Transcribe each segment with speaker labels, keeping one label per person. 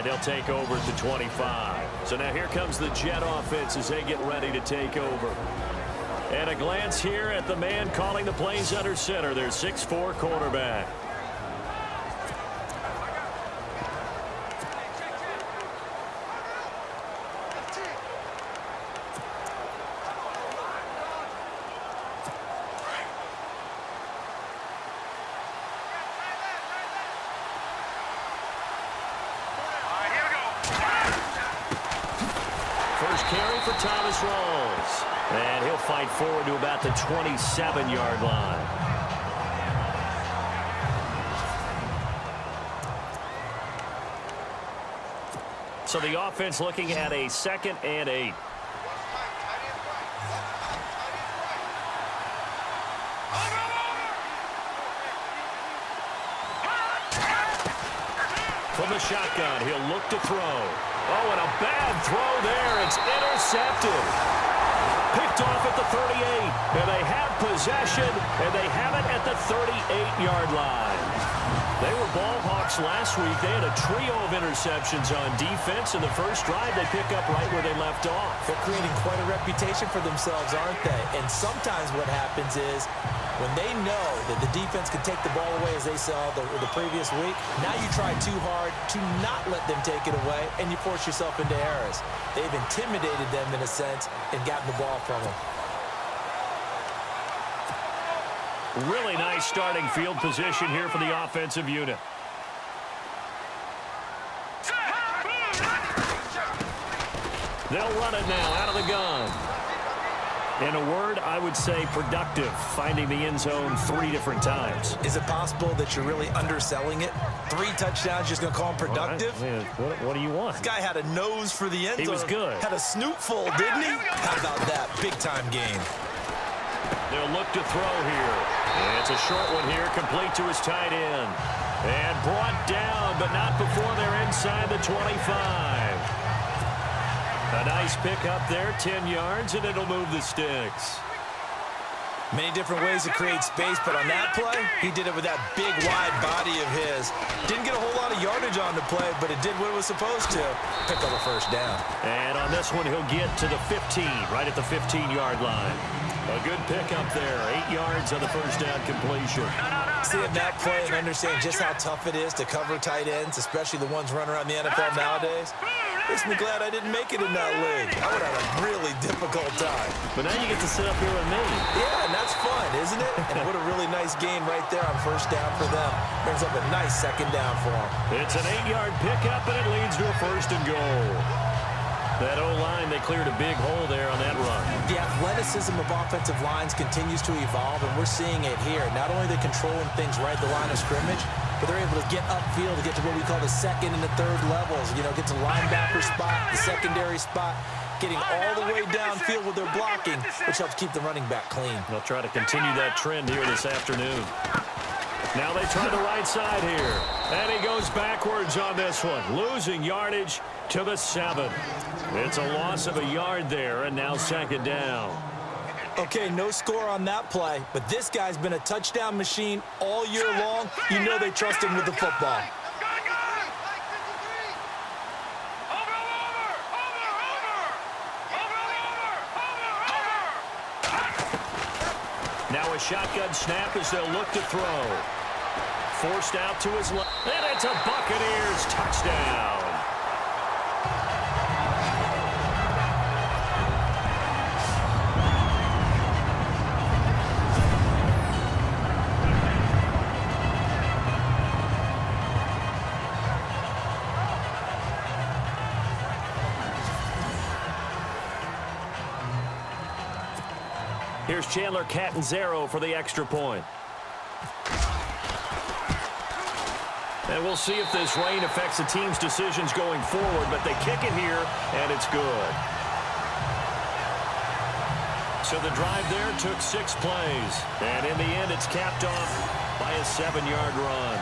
Speaker 1: And they'll take over at the 25. So now here comes the Jet offense as they get ready to take over. And a glance here at the man calling the plays under center, their 6'4" quarterback. First carry for Thomas Rawls. And he'll fight forward to about the 27-yard line. So the offense looking at a 2nd and 8. From the shotgun, he'll look to throw. Oh, and a bad throw there. It's intercepted. Picked off at the 38. And they have possession, and they have it at the 38-yard line. They were ball hawks last week. They had a trio of interceptions on defense. In the first drive, they pick up right where they left off.
Speaker 2: They're creating quite a reputation for themselves, aren't they? And sometimes what happens is when they know that the defense can take the ball away, as they saw the previous week, now you try too hard to not let them take it away, and you force yourself into errors. They've intimidated them in a sense and gotten the ball from them.
Speaker 1: Really nice starting field position here for the offensive unit. They'll run it now out of the gun. In a word, I would say productive, finding the end zone 3 different times.
Speaker 2: Is it possible that you're really underselling it? 3 touchdowns, just going to call him productive?
Speaker 1: What do you want?
Speaker 2: This guy had a nose for the end zone.
Speaker 1: He was good.
Speaker 2: Had a snoot full, didn't he? How about that? Big-time game.
Speaker 1: They'll look to throw here. And it's a short one here, complete to his tight end. And brought down, but not before they're inside the 25. A nice pick up there, 10 yards, and it'll move the sticks.
Speaker 2: Many different ways to create space, but on that play, he did it with that big, wide body of his. Didn't get a whole lot of yardage on the play, but it did what it was supposed to. Pick up a first down.
Speaker 1: And on this one, he'll get to the 15, right at the 15-yard line. A good pick up there, 8 yards on the first down completion.
Speaker 2: Seeing that play and understand just how tough it is to cover tight ends, especially the ones running around the NFL nowadays, makes me glad I didn't make it in that league. I would have a really difficult time.
Speaker 1: But now you get to sit up here with me.
Speaker 2: Yeah, and that's fun, isn't it? And what a really nice game right there on first down for them. Brings up a nice second down for them.
Speaker 1: It's an 8-yard pickup, and it leads to a 1st and goal. That O-line, they cleared a big hole there on that run.
Speaker 2: The athleticism of offensive lines continues to evolve, and we're seeing it here. Not only are they controlling things right at the line of scrimmage, but they're able to get upfield to get to what we call the 2nd and the 3rd levels. You know, get to linebacker spot, the secondary spot, getting all the way downfield with their blocking, which helps keep the running back clean.
Speaker 1: They'll try to continue that trend here this afternoon. Now they try the right side here. And he goes backwards on this one, losing yardage to the 7. It's a loss of a yard there, and now 2nd down.
Speaker 2: Okay, no score on that play, but this guy's been a touchdown machine all year long. You know they trust him with the football.
Speaker 1: Now a shotgun snap as they'll look to throw. Forced out to his left, and it's a Buccaneers touchdown. Here's Chandler Catanzaro for the extra point. And we'll see if this rain affects the team's decisions going forward, but they kick it here, and it's good. So the drive there took 6 plays, and in the end, it's capped off by a 7-yard run.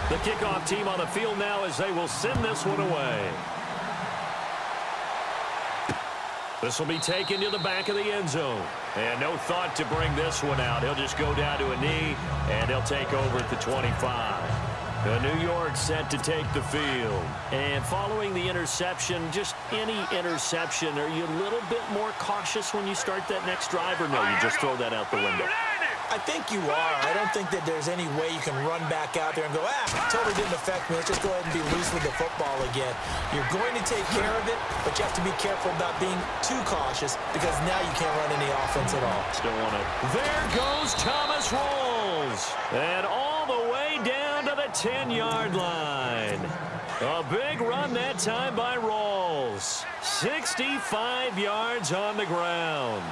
Speaker 1: The kickoff team on the field now as they will send this one away. This will be taken to the back of the end zone. And no thought to bring this one out. He'll just go down to a knee, and he'll take over at the 25. New York set to take the field. And following the interception, just any interception, are you a little bit more cautious when you start that next drive, or no, you just throw that out the window?
Speaker 2: I think you are. I don't think that there's any way you can run back out there and go, totally didn't affect me. Let's just go ahead and be loose with the football again. You're going to take care of it, but you have to be careful about being too cautious because now you can't run any offense at all.
Speaker 1: Still want it. There goes Thomas Rawls. And all the way down to the 10-yard line. A big run that time by Rawls. 65 yards on the ground.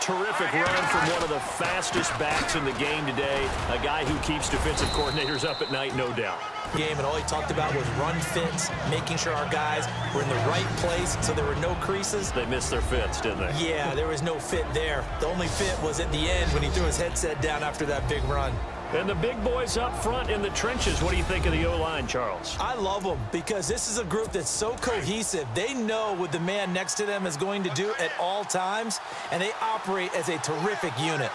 Speaker 1: Terrific run from one of the fastest backs in the game today. A guy who keeps defensive coordinators up at night, no doubt.
Speaker 2: Game, and all he talked about was run fits, making sure our guys were in the right place so there were no creases.
Speaker 1: They missed their fits, didn't they?
Speaker 2: Yeah, there was no fit there. The only fit was at the end when he threw his headset down after that big run.
Speaker 1: And the big boys up front in the trenches. What do you think of the O-line, Charles?
Speaker 2: I love them because this is a group that's so cohesive. They know what the man next to them is going to do at all times, and they operate as a terrific unit.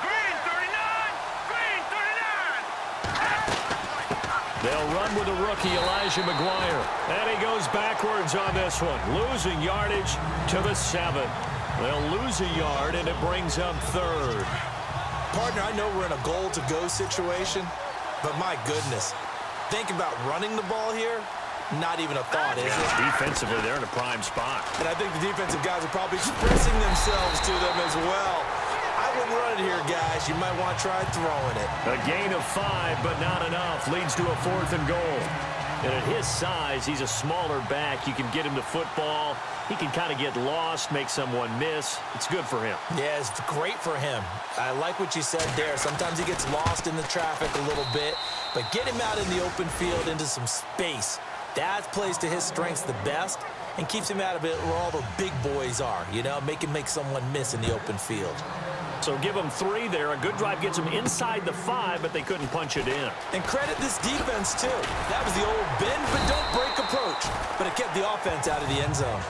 Speaker 3: Green 39!
Speaker 1: They'll run with the rookie, Elijah McGuire. And he goes backwards on this one, losing yardage to the 7. They'll lose a yard, and it brings up third.
Speaker 2: Partner, I know we're in a goal-to-go situation, but my goodness, think about running the ball here, not even a thought, is it?
Speaker 1: Defensively, they're in a prime spot.
Speaker 2: And I think the defensive guys are probably expressing themselves to them as well. I wouldn't run it here, guys. You might want to try throwing it.
Speaker 1: A gain of 5, but not enough. Leads to a 4th and goal. And at his size, he's a smaller back. You can get him the football. He can kind of get lost, make someone miss. It's good for him.
Speaker 2: Yeah, it's great for him. I like what you said there. Sometimes he gets lost in the traffic a little bit, but get him out in the open field into some space. That plays to his strengths the best and keeps him out of it where all the big boys are, you know, make someone miss in the open field.
Speaker 1: So give them 3 there. A good drive gets them inside the 5, but they couldn't punch it in.
Speaker 2: And credit this defense, too. That was the old bend but don't break approach, but it kept the offense out of the end zone.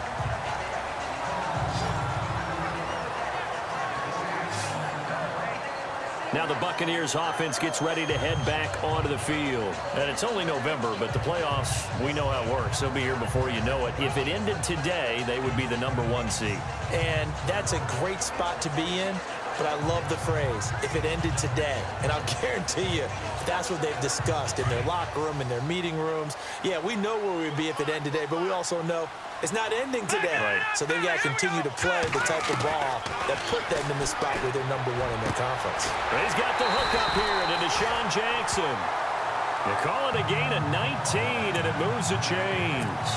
Speaker 1: Now the Buccaneers offense gets ready to head back onto the field. And it's only November, but the playoffs, we know how it works. They'll be here before you know it. If it ended today, they would be the #1 seed.
Speaker 2: And that's a great spot to be in, but I love the phrase, if it ended today. And I'll guarantee you, that's what they've discussed in their locker room, in their meeting rooms. Yeah, we know where we'd be if it ended today, but we also know it's not ending today.
Speaker 1: Right.
Speaker 2: So they've got to continue to play the type of ball that put them in the spot where they're #1 in their conference.
Speaker 1: He's got the hook up here to Deshaun Jackson. They call it a gain of 19, and it moves the chains.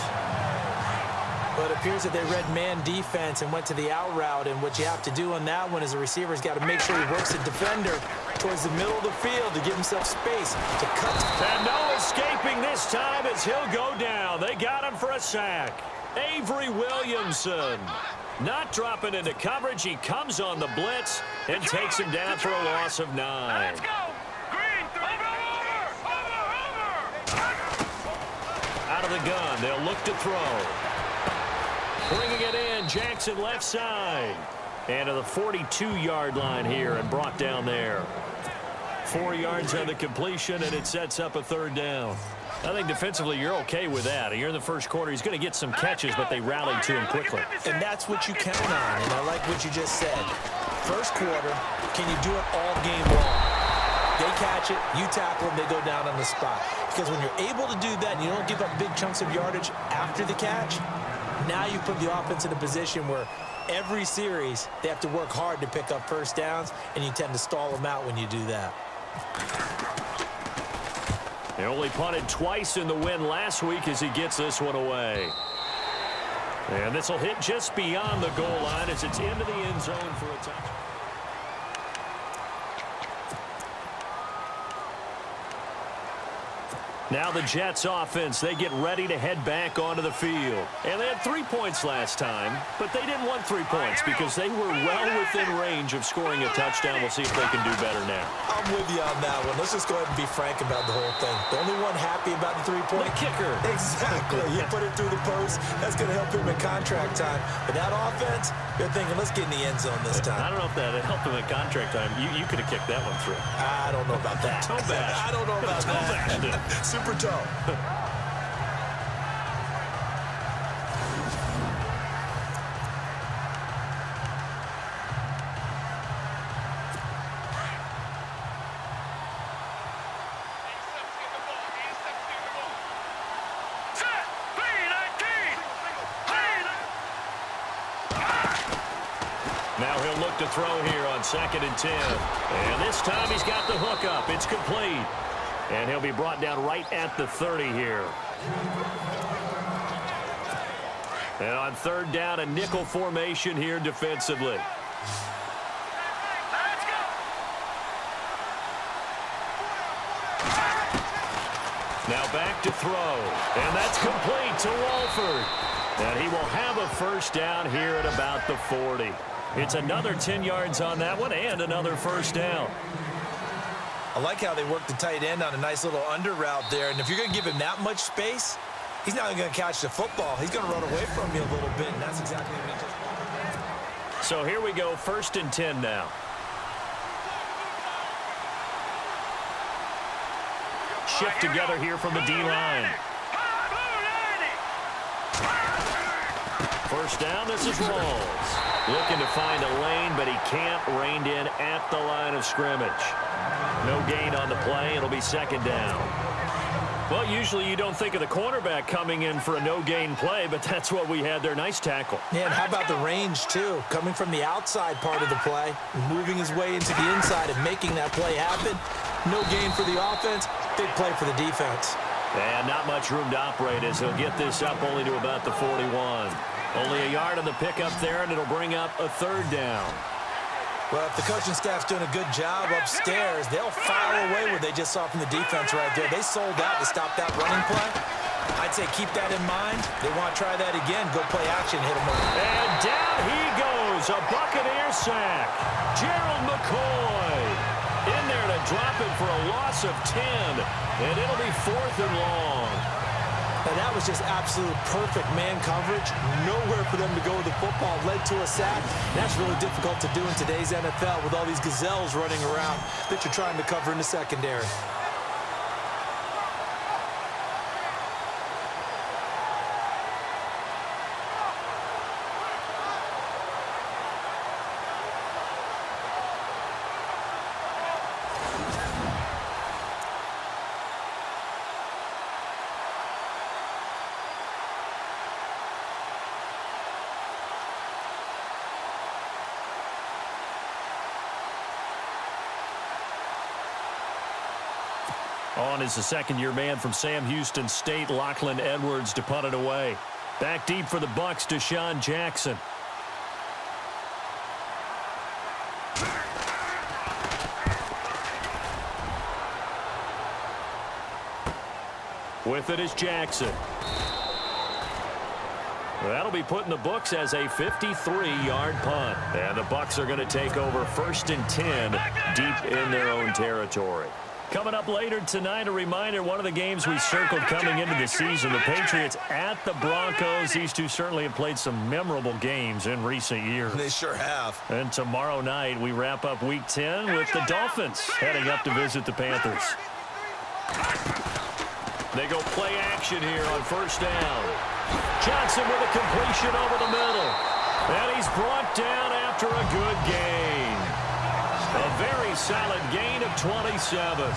Speaker 2: But it appears that they read man defense and went to the out route, and what you have to do on that one is the receiver's got to make sure he works the defender towards the middle of the field to give himself space to cut.
Speaker 1: And no escaping this time as he'll go down. They got him for a sack. Avery Williamson not dropping into coverage. He comes on the blitz and takes him down for a loss of 9.
Speaker 3: Let's go! Green, over!
Speaker 1: Out of the gun, they'll look to throw. Bringing it in, Jackson left side. And to the 42-yard line here and brought down there. 4 yards on the completion, and it sets up a 3rd down. I think defensively you're okay with that. Here in the first quarter, he's going to get some catches, but they rallied to him quickly.
Speaker 2: And that's what you count on, and I like what you just said. First quarter, can you do it all game long? They catch it, you tackle them, they go down on the spot. Because when you're able to do that and you don't give up big chunks of yardage after the catch, now you put the offense in a position where every series they have to work hard to pick up first downs, and you tend to stall them out when you do that.
Speaker 1: They only punted twice in the win last week as he gets this one away. And this will hit just beyond the goal line as it's into the end zone for a touchdown. Now the Jets offense, they get ready to head back onto the field. And they had 3 points last time, but they didn't want 3 points because they were well within range of scoring a touchdown. We'll see if they can do better now.
Speaker 2: I'm with you on that one. Let's just go ahead and be frank about the whole thing. The only one happy about the 3-point
Speaker 1: kicker.
Speaker 2: Exactly. You put it through the post. That's going to help him in contract time. But that offense, they're thinking, let's get in the end zone this time.
Speaker 1: I don't know if that helped him at contract time. You could have kicked that one through.
Speaker 2: I don't know about that.
Speaker 1: Toe bash.
Speaker 2: I don't know about that. Super toe.
Speaker 1: Now he'll look to throw here on 2nd and 10. And this time he's got the hook up. It's complete. And he'll be brought down right at the 30 here. And on 3rd down, a nickel formation here defensively. Now back to throw. And that's complete to Walford. And he will have a 1st down here at about the 40. It's another 10 yards on that one and another 1st down.
Speaker 2: I like how they work the tight end on a nice little under route there. And if you're going to give him that much space, he's not going to catch the football. He's going to run away from you a little bit, and that's exactly what he just...
Speaker 1: So here we go, 1st and 10 now. Shift together here from the D-line. 1st down, this is Rawls. Looking to find a lane, but he can't. Reined in at the line of scrimmage. No gain on the play. It'll be 2nd down. Well, usually you don't think of the cornerback coming in for a no-gain play, but that's what we had there. Nice tackle.
Speaker 2: Yeah, and how about the range, too? Coming from the outside part of the play, moving his way into the inside and making that play happen. No gain for the offense. Big play for the defense.
Speaker 1: And not much room to operate as he'll get this up only to about the 41. Only a yard on the pickup there, and it'll bring up a 3rd down.
Speaker 2: Well, if the coaching staff's doing a good job upstairs, they'll file away what they just saw from the defense right there. They sold out to stop that running play. I'd say keep that in mind. They want to try that again. Go play action, hit him over.
Speaker 1: And down he goes. A Buccaneer sack. Gerald McCoy in there to drop it for a loss of 10. And it'll be 4th and long.
Speaker 2: And that was just absolute perfect man coverage. Nowhere for them to go with the football. Led to a sack. That's really difficult to do in today's NFL with all these gazelles running around that you're trying to cover in the secondary.
Speaker 1: On is the 2nd-year man from Sam Houston State, Lachlan Edwards, to punt it away. Back deep for the Bucs, Deshaun Jackson. With it is Jackson. That'll be put in the books as a 53-yard punt. And the Bucs are going to take over 1st and 10 deep in their own territory. Coming up later tonight, a reminder, one of the games we circled coming into the season, the Patriots at the Broncos. These two certainly have played some memorable games in recent years.
Speaker 2: They sure have.
Speaker 1: And tomorrow night, we wrap up Week 10 with the Dolphins heading up to visit the Panthers. They go play action here on 1st down. Johnson with a completion over the middle. And he's brought down after a good gain. A very solid gain of 27.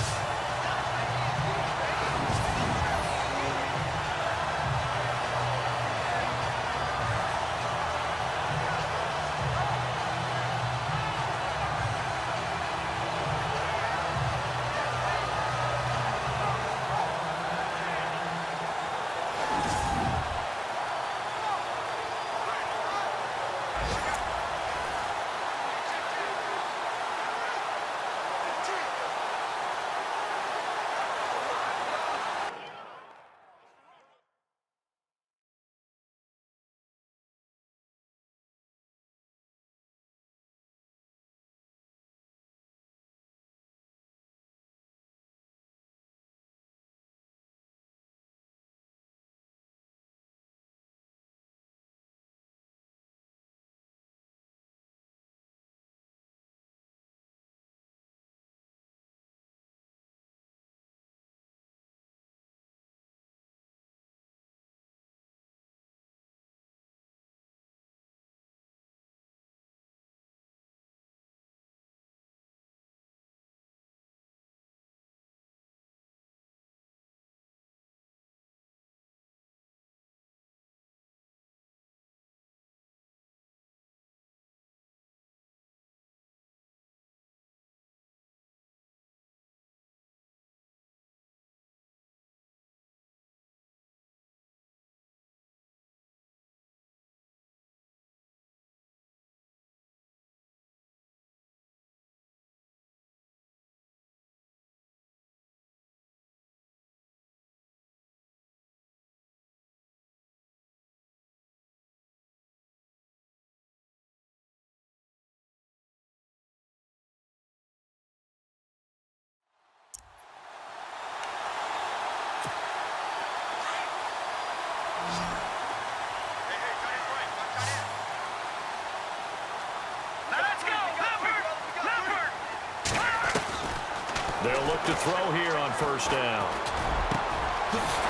Speaker 1: They'll look to throw here on first down.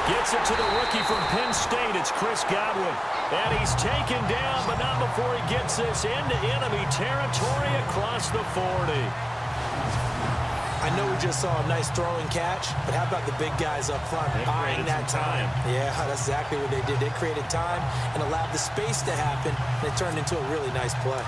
Speaker 1: Gets it to the rookie from Penn State. It's Chris Godwin. And he's taken down, but not before he gets this into enemy territory across the 40.
Speaker 2: I know we just saw a nice throwing catch, but how about the big guys up front buying that time? Yeah, that's exactly what they did. They created time and allowed the space to happen, and it turned into a really nice play.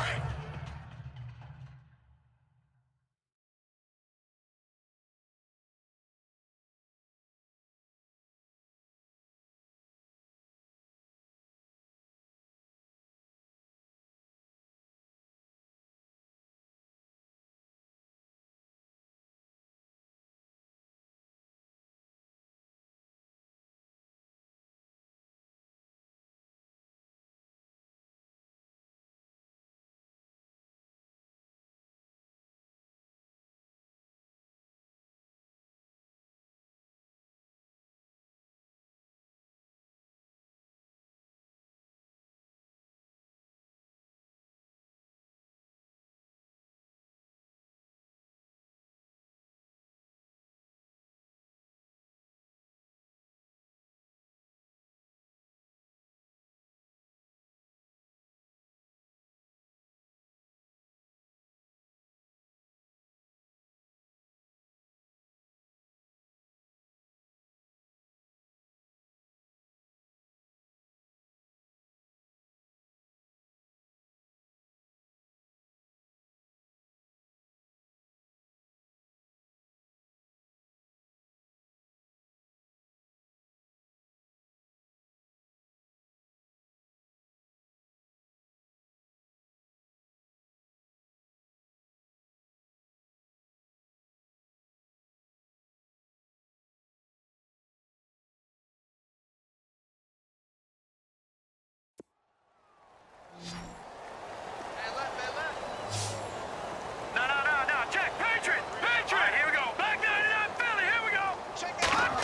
Speaker 3: No. Check. Patriot. All right, here we go. Back 99 Philly. Here we go. Check it out.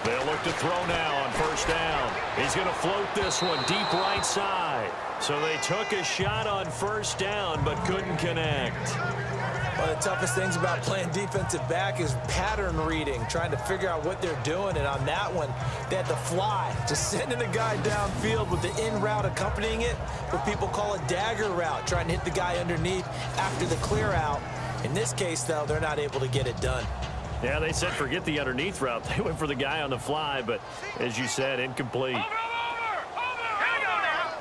Speaker 1: They'll look to throw now on first down. He's going to float this one deep right side. So they took a shot on first down but couldn't connect.
Speaker 2: One of the toughest things about playing defensive back is pattern reading, trying to figure out what they're doing. And on that one, they had to fly, just sending a guy downfield with the in route accompanying it, what people call a dagger route, trying to hit the guy underneath after the clear out. In this case, though, they're not able to get it done.
Speaker 1: Yeah, they said forget the underneath route. They went for the guy on the fly, but as you said, incomplete.
Speaker 3: Over. Here we go now.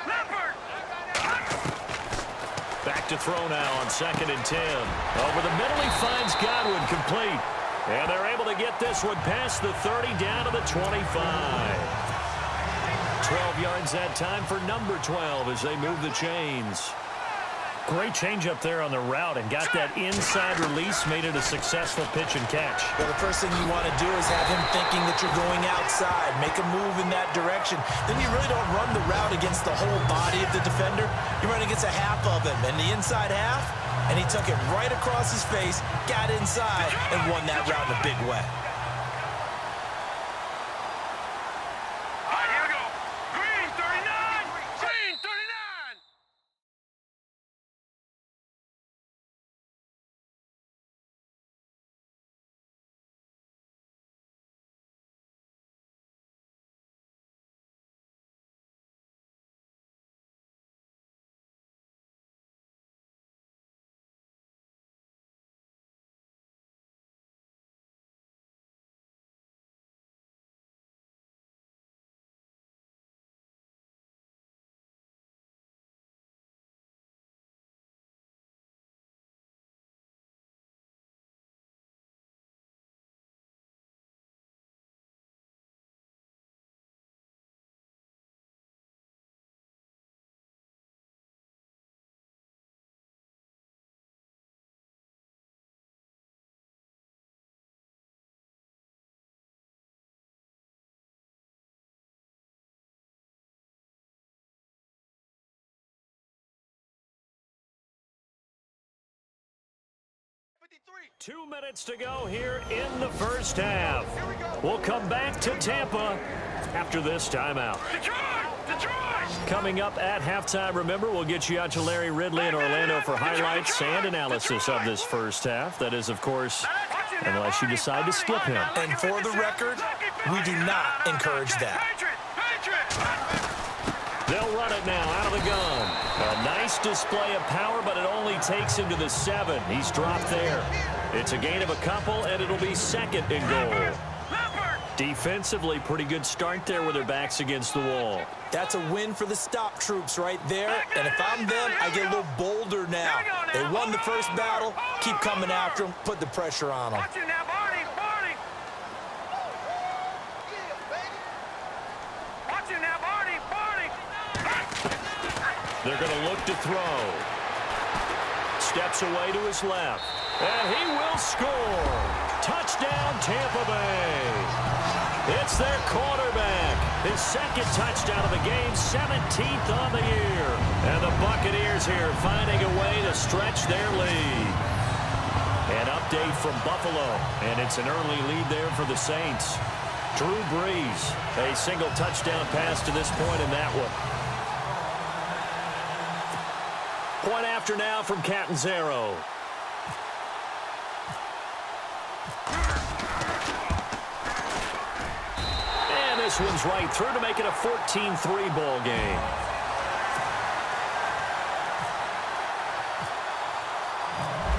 Speaker 3: Leopard.
Speaker 1: Back to throw now on 2nd and 10. Over the middle, he finds Godwin, complete. And they're able to get this one past the 30 down to the 25. 12 yards that time for number 12 as they move the chains. Great change up there on the route and got that inside release, made it a successful pitch and catch.
Speaker 2: Well, the first thing you want to do is have him thinking that you're going outside, make a move in that direction. Then you really don't run the route against the whole body of the defender. You run against a half of him, and the inside half, and he took it right across his face, got inside, and won that route in a big way.
Speaker 3: All right, here we go. Green 39. Green 39.
Speaker 1: Three. 2 minutes to go here in the first half. We'll come back to Tampa after this timeout.
Speaker 3: Detroit!
Speaker 1: Coming up at halftime, remember, we'll get you out to Larry Ridley in Orlando for highlights and analysis of this first half. That is, of course, unless you decide to skip him.
Speaker 2: And for the record, we do not encourage that.
Speaker 1: They'll run it now out of the gun. A nice display of power, but it only takes him to the 7. He's dropped there. It's a gain of a couple, and it'll be second and goal. Defensively, pretty good start there with their backs against the wall.
Speaker 2: That's a win for the stop troops right there. And if I'm them, I get a little bolder now. They won the first battle. Keep coming after them. Put the pressure on them.
Speaker 3: Watch it now, Barney. Barney. Watch it now, Barney. Barney.
Speaker 1: They're going to look to throw. Steps away to his left. And he will score. Touchdown, Tampa Bay. It's their quarterback. His second touchdown of the game, 17th on the year. And the Buccaneers here finding a way to stretch their lead. An update from Buffalo, and it's an early lead there for the Saints. Drew Brees, a single touchdown pass to this point in that one. Point after now from Catanzaro. And this one's right through to make it a 14-3 ball game.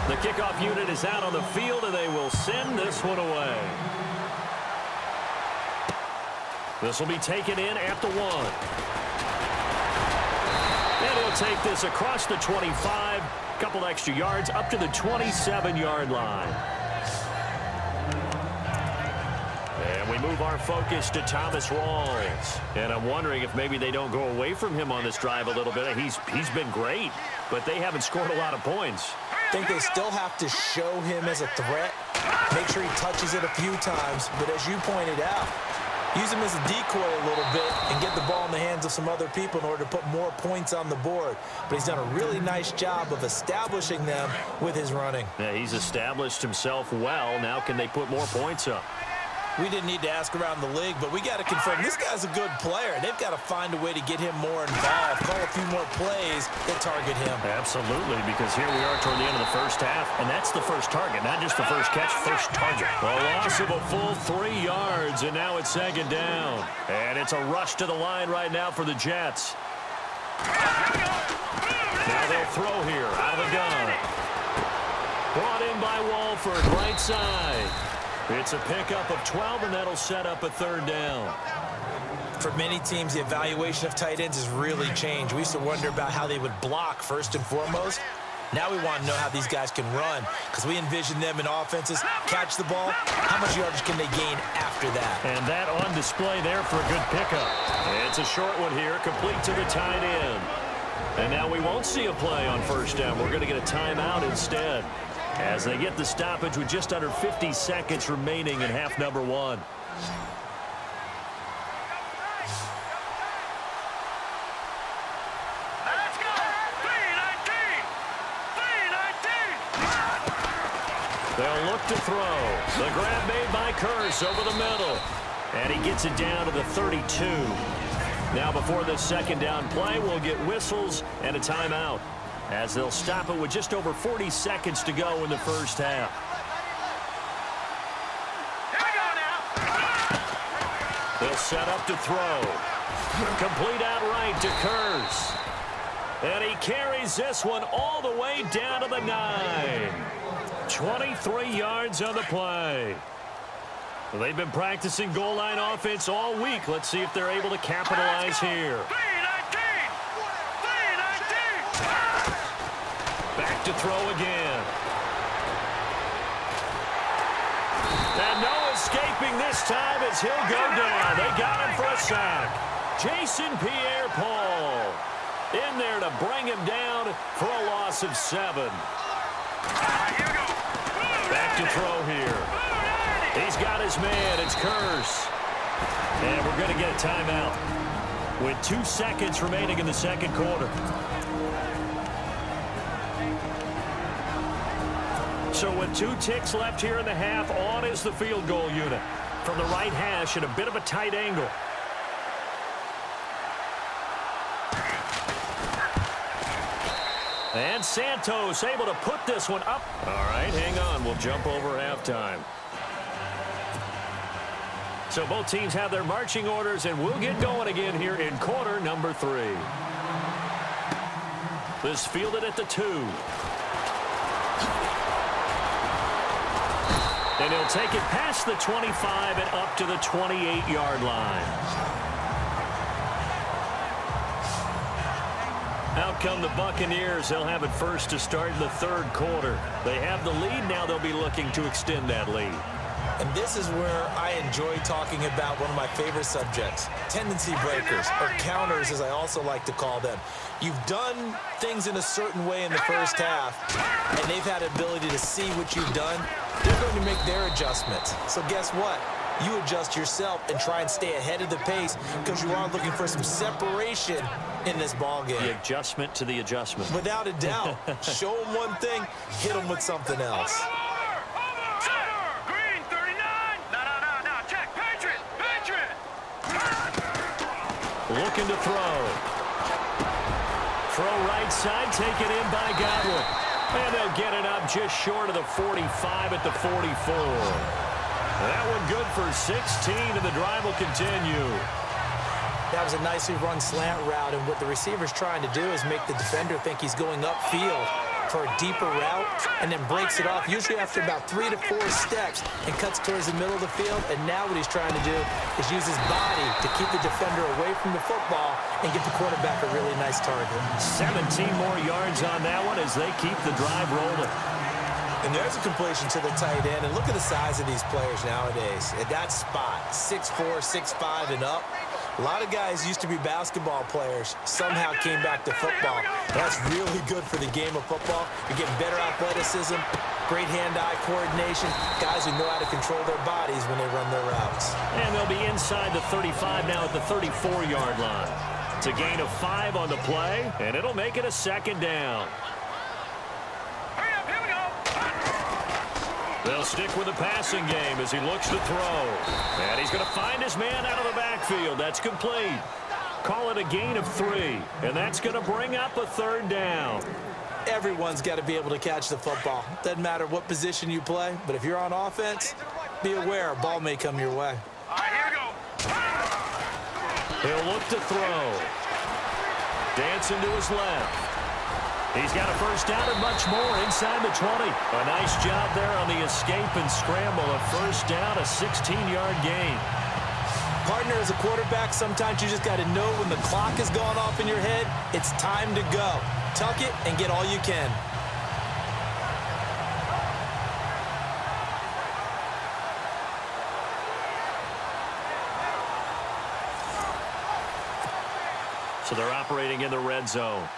Speaker 1: The kickoff unit is out on the field, and they will send this one away. This will be taken in at the 1. And he'll take this across the 25, a couple extra yards up to the 27-yard line. And we move our focus to Thomas Rawls. And I'm wondering if maybe they don't go away from him on this drive a little bit. He's been great, but they haven't scored a lot of points.
Speaker 2: I think they still have to show him as a threat. Make sure he touches it a few times. But as you pointed out, use him as a decoy a little bit and get the ball in the hands of some other people in order to put more points on the board. But he's done a really nice job of establishing them with his running.
Speaker 1: Yeah, he's established himself well. Now can they put more points up?
Speaker 2: We didn't need to ask around the league, but we got to confirm this guy's a good player. They've got to find a way to get him more involved, call a few more plays that target him.
Speaker 1: Absolutely, because here we are toward the end of the first half, and that's the first target, not just the first catch, first target. A loss of a full 3 yards, and now it's second down. And it's a rush to the line right now for the Jets. Now they'll throw here out of the gun. Brought in by Walford, right side. It's a pickup of 12, and that'll set up a third down.
Speaker 2: For many teams, the evaluation of tight ends has really changed. We used to wonder about how they would block first and foremost. Now we want to know how these guys can run, because we envision them in offenses, catch the ball, how much yardage can they gain after that?
Speaker 1: And that on display there for a good pickup. It's a short one here, complete to the tight end. And now we won't see a play on first down. We're going to get a timeout instead, as they get the stoppage with just under 50 seconds remaining in half number 1.
Speaker 3: Let's go. 3-19. 3-19.
Speaker 1: They'll look to throw. The grab made by Curse over the middle. And he gets it down to the 32. Now before this second down play, we'll get whistles and a timeout, as they'll stop it with just over 40 seconds to go in the first half.
Speaker 3: Here we go now.
Speaker 1: They'll set up to throw. Complete outright to Curse. And he carries this one all the way down to the 9. 23 yards on the play. Well, they've been practicing goal line offense all week. Let's see if they're able to capitalize here.
Speaker 3: 3-19. 3-19.
Speaker 1: Back to throw again. And no escaping this time as he'll go down. They got him for a sack. Jason Pierre-Paul in there to bring him down for a loss of 7.
Speaker 3: Here we go.
Speaker 1: Back to throw here. He's got his man. It's Curse. And we're going to get a timeout with 2 seconds remaining in the second quarter. So with 2 ticks left here in the half, on is the field goal unit from the right hash at a bit of a tight angle. And Santos able to put this one up. All right, hang on. We'll jump over halftime. So both teams have their marching orders, and we'll get going again here in quarter number 3. This fielded at the 2. And he'll take it past the 25 and up to the 28-yard line. Out come the Buccaneers. They'll have it first to start in the 3rd quarter. They have the lead. Now they'll be looking to extend that lead.
Speaker 2: And this is where I enjoy talking about one of my favorite subjects, tendency breakers, or counters as I also like to call them. You've done things in a certain way in the first half, and they've had the ability to see what you've done. They're going to make their adjustments. So guess what? You adjust yourself and try and stay ahead of the pace because you are looking for some separation in this ball game.
Speaker 1: The adjustment to the adjustment.
Speaker 2: Without a doubt. Show them one thing, hit them with something else.
Speaker 1: Looking to throw. Throw right side, taken in by Godwin. And they'll get it up just short of the 45 at the 44. That one good for 16, and the drive will continue.
Speaker 2: That was a nicely run slant route, and what the receiver's trying to do is make the defender think he's going upfield for a deeper route, and then breaks it off, usually after about 3 to 4 steps, and cuts towards the middle of the field. And now what he's trying to do is use his body to keep the defender away from the football and get the quarterback a really nice target.
Speaker 1: 17 more yards on that one as they keep the drive rolling.
Speaker 2: And there's a completion to the tight end, and look at the size of these players nowadays. At that spot, 6'4", 6'5", and up. A lot of guys used to be basketball players, somehow came back to football. That's really good for the game of football. You're getting better athleticism, great hand-eye coordination, guys who know how to control their bodies when they run their routes.
Speaker 1: And they'll be inside the 35 now at the 34-yard line. It's a gain of 5 on the play, and it'll make it a 2nd down. They'll stick with the passing game as he looks to throw. And he's going to find his man out of the backfield. That's complete. Call it a gain of 3. And that's going to bring up a 3rd down.
Speaker 2: Everyone's got to be able to catch the football. Doesn't matter what position you play, but if you're on offense, be aware a ball may come your way.
Speaker 3: All right, here we go.
Speaker 1: He'll look to throw. Dancing to his left. He's got a 1st down and much more inside the 20. A nice job there on the escape and scramble. A 1st down, a 16-yard gain.
Speaker 2: Partner, as a quarterback, sometimes you just got to know when the clock has gone off in your head, it's time to go. Tuck it and get all you can.
Speaker 1: So they're operating in the red zone.